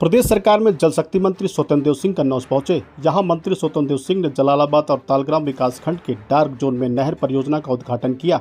प्रदेश सरकार में जल शक्ति मंत्री स्वतंत्र देव सिंह कन्नौज पहुंचे। यहां मंत्री स्वतंत्र देव सिंह ने जलालाबाद और तालग्राम विकासखंड के डार्क जोन में नहर परियोजना का उद्घाटन किया।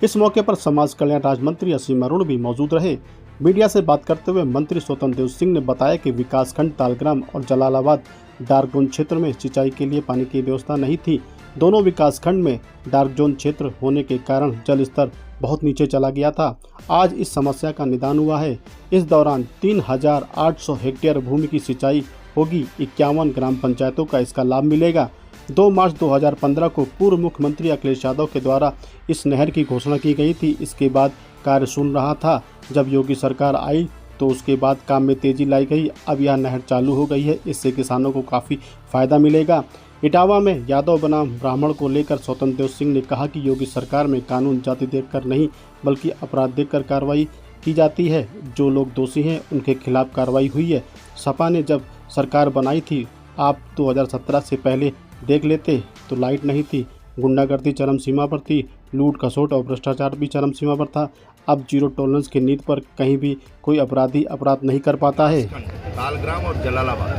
इस मौके पर समाज कल्याण राज्य मंत्री असीम अरुण भी मौजूद रहे। मीडिया से बात करते हुए मंत्री स्वतंत्र देव सिंह ने बताया कि विकासखंड तालग्राम और जलालाबाद डार्क जोन क्षेत्र में सिंचाई के लिए पानी की व्यवस्था नहीं थी। दोनों विकासखंड में डार्क जोन क्षेत्र होने के कारण जल स्तर बहुत नीचे चला गया था। आज इस समस्या का निदान हुआ है। इस दौरान 3800 हेक्टेयर भूमि की सिंचाई होगी। 51 ग्राम पंचायतों का इसका लाभ मिलेगा। 2 मार्च 2015 को पूर्व मुख्यमंत्री अखिलेश यादव के द्वारा इस नहर की घोषणा की गई थी। इसके बाद कार्य सुन रहा था। जब योगी सरकार आई तो उसके बाद काम में तेजी लाई गई। अब यह नहर चालू हो गई है। इससे किसानों को काफ़ी फायदा मिलेगा। इटावा में यादव बनाम ब्राह्मण को लेकर स्वतंत्र देव सिंह ने कहा कि योगी सरकार में कानून जाति देखकर नहीं बल्कि अपराध देखकर कार्रवाई की जाती है। जो लोग दोषी हैं उनके खिलाफ कार्रवाई हुई है। सपा ने जब सरकार बनाई थी, आप 2017 से पहले देख लेते तो लाइट नहीं थी, गुंडागर्दी चरम सीमा पर थी, लूट खसोट और भ्रष्टाचार भी चरम सीमा पर था। अब जीरो टॉलरेंस की नीति पर कहीं भी कोई अपराधी अपराध नहीं कर पाता है। तालग्राम और जलालाबाद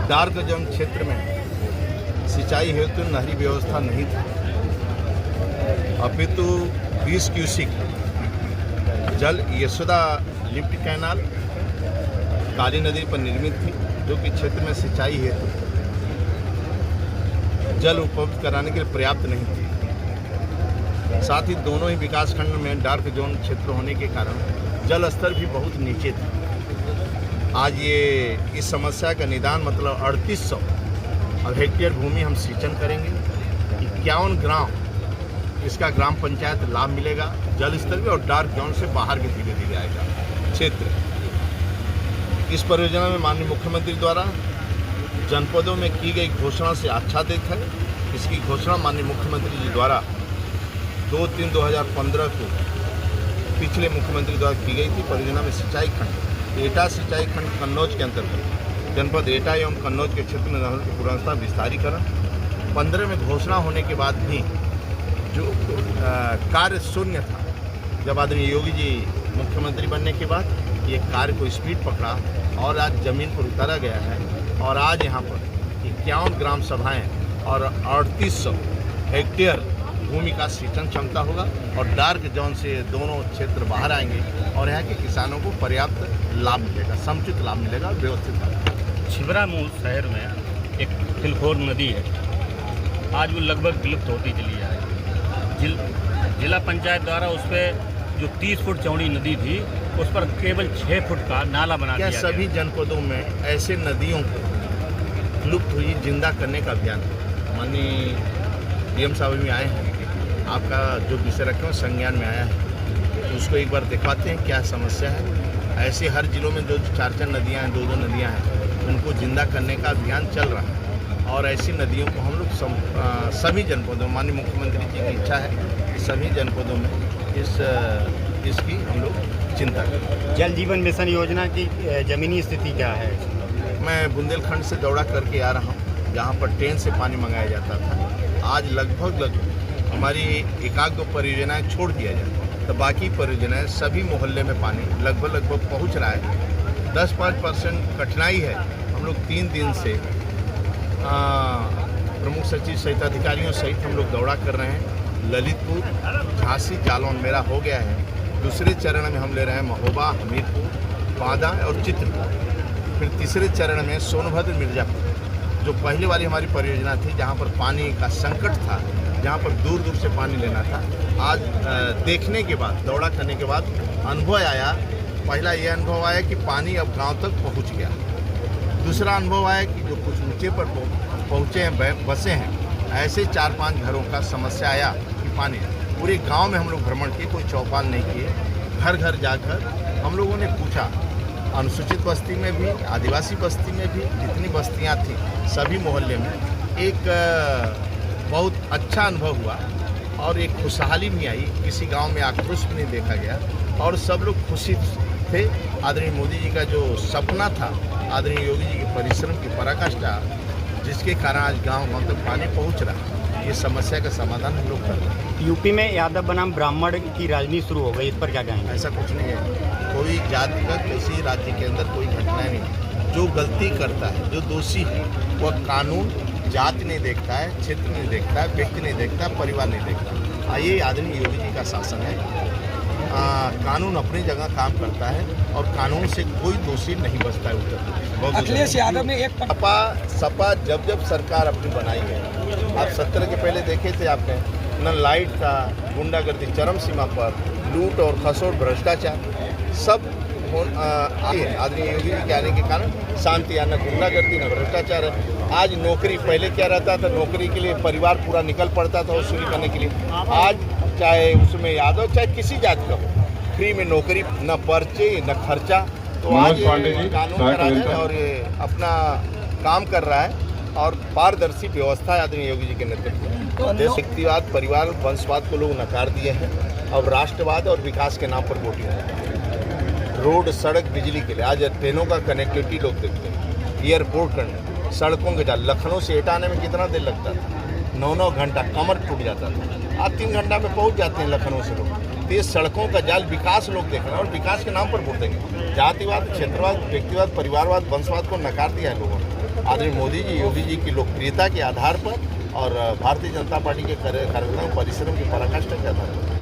डार्क जोन क्षेत्र में सिंचाई हेतु नहरी व्यवस्था नहीं थी, अपितु 20 क्यूसिक जल यशोदा लिफ्ट कैनाल काली नदी पर निर्मित थी, जो कि क्षेत्र में सिंचाई हेतु जल उपलब्ध कराने के लिए पर्याप्त नहीं थी। साथ ही दोनों ही विकासखंड में डार्क जोन क्षेत्र होने के कारण जल स्तर भी बहुत नीचे था। आज ये इस समस्या का निदान मतलब 3800 हेक्टेयर भूमि हम सिंचन करेंगे। 51 ग्राम इसका ग्राम पंचायत लाभ मिलेगा। जल स्तर भी और डार्क जोन से बाहर भी धीरे धीरे आएगा क्षेत्र। इस परियोजना में माननीय मुख्यमंत्री द्वारा जनपदों में की गई घोषणा से आच्छादित है। इसकी घोषणा माननीय मुख्यमंत्री जी द्वारा 2/3/2015 को पिछले मुख्यमंत्री द्वारा की गई थी। परियोजना में सिंचाई खंड एटा सिंचाई खंड कन्नौज के अंतर्गत जनपद एटा एवं कन्नौज के क्षेत्र में नहर की पुनर्स्थापना विस्तारीकरण 15 में घोषणा होने के बाद भी जो कार्य शून्य था। जब आदरणीय योगी जी मुख्यमंत्री बनने के बाद ये कार्य को स्पीड पकड़ा और आज जमीन पर उतारा गया है। और आज यहाँ पर 51 ग्राम सभाएँ और 3800 हेक्टेयर भूमि का सिंचन क्षमता होगा और डार्क जोन से दोनों क्षेत्र बाहर आएंगे और यहाँ के किसानों को पर्याप्त लाभ मिलेगा, समुचित लाभ मिलेगा, व्यवस्थित लाभ। छिबरामऊ शहर में एक तिलखोर नदी है, आज वो लगभग विलुप्त होती चली जा रही है। जिला पंचायत द्वारा उस पर जो 30 फुट चौड़ी नदी थी उस पर केवल 6 फुट का नाला बना दिया गया। सभी जनपदों में ऐसे नदियों को लुप्त हुई जिंदा करने का अभियान माननीय डीएम साहब भी आए हैं। आपका जो विषय रखे हो संज्ञान में आया है, तो उसको एक बार दिखवाते हैं क्या समस्या है। ऐसे हर जिलों में जो 4 नदियाँ हैं, 2 नदियाँ हैं, उनको जिंदा करने का अभियान चल रहा है। और ऐसी नदियों को हम लोग सभी जनपदों, माननीय मुख्यमंत्री जी की इच्छा है कि सभी जनपदों में इसकी हम लोग चिंता करें। जल जीवन मिशन योजना की ज़मीनी स्थिति क्या है? मैं बुंदेलखंड से दौड़ा करके आ रहा हूँ, जहाँ पर ट्रेन से पानी मंगाया जाता था। आज लगभग हमारी 1-2 परियोजनाएँ छोड़ दिया जाता है, तो बाकी परियोजनाएँ सभी मोहल्ले में पानी लगभग पहुँच रहा है। 10-5% कठिनाई है। हम लोग 3 दिन से प्रमुख सचिव सहित अधिकारियों सहित हम लोग दौरा कर रहे हैं। ललितपुर, झांसी, जालौन मेरा हो गया है। दूसरे चरण में हम ले रहे हैं महोबा, हमीरपुर, बांदा और चित्रकूट। फिर तीसरे चरण में सोनभद्र, मिर्जापुर, जो पहले वाली हमारी परियोजना थी जहाँ पर पानी का संकट था, जहाँ पर दूर दूर से पानी लेना था। आज देखने के बाद, दौरा करने के बाद अनुभव आया। पहला ये अनुभव आया कि पानी अब गांव तक पहुंच गया। दूसरा अनुभव आया कि जो कुछ ऊंचे पर पहुंचे हैं, बसे हैं, ऐसे 4-5 घरों का समस्या आया कि पानी पूरे गांव में हम लोग भ्रमण किए, कोई चौपाल नहीं किए। घर घर जाकर हम लोगों ने पूछा, अनुसूचित बस्ती में भी, आदिवासी बस्ती में भी, जितनी बस्तियाँ थी सभी मोहल्ले में एक बहुत अच्छा अनुभव हुआ और एक खुशहाली भी आई। किसी गांव में आक्रोश भी नहीं देखा गया और सब लोग खुशी थे। आदरणीय मोदी जी का जो सपना था, आदरणीय योगी जी के परिश्रम की पराकाष्ठा, जिसके कारण आज गांव तक पानी पहुंच रहा है। ये समस्या का समाधान हम लोग कर रहे हैं। यूपी में यादव बनाम ब्राह्मण की राजनीति शुरू हो गई, इस पर क्या कहेंगे? ऐसा कुछ नहीं है। कोई जातिगत किसी राज्य के अंदर कोई घटना नहीं। जो गलती करता है, जो दोषी है, वह कानून जाति नहीं देखता है, क्षेत्र नहीं देखता है, व्यक्ति नहीं देखता, परिवार नहीं देखता। ये आदरणीय योगी जी का शासन है। कानून अपनी जगह काम करता है और कानून से कोई दोषी नहीं बचता है उत्तर प्रदेश। अखिलेश यादव ने एक सपा जब सब अपनी बनाई है, आप 17 के पहले देखे थे आपने, न लाइट था, गुंडागर्दी चरम सीमा पर, लूट और खसोट, भ्रष्टाचार सब आदरणीय योगी जी के आने के कारण शांति, न गुंडागर्दी न भ्रष्टाचार है। आज नौकरी, पहले क्या रहता था, नौकरी के लिए परिवार पूरा निकल पड़ता था वसूली करने के लिए। आज चाहे उसमें यादव चाहे किसी जाति का हो, फ्री में नौकरी, न पर्चे न खर्चा। तो आज कानून का राज है और ये अपना काम कर रहा है और पारदर्शी व्यवस्था है आदरणीय योगी जी के नेतृत्व में। व्यक्तिवाद, परिवार, वंशवाद को लोग नकार दिए हैं। अब राष्ट्रवाद और विकास के नाम पर वोटिंग है। रोड, सड़क, बिजली के लिए आज ट्रेनों का कनेक्टिविटी लोग देखते हैं, एयरपोर्ट करने, सड़कों के जाल, लखनऊ से एटा आने में कितना देर लगता था, 9-9 घंटा, कमर टूट जाता था। आज 3 घंटा में पहुंच जाते हैं लखनऊ से लोग। तेज सड़कों का जाल, विकास लोग देख रहे हैं और विकास के नाम पर वोट देंगे। जातिवाद, क्षेत्रवाद, व्यक्तिवाद, परिवारवाद, वंशवाद को नकार दिया है लोगों ने। आदरणीय मोदी जी, योगी जी की लोकप्रियता के आधार पर और भारतीय जनता पार्टी के कार्यकर्ताओं परिश्रम की पराकाष्ठा के आधार पर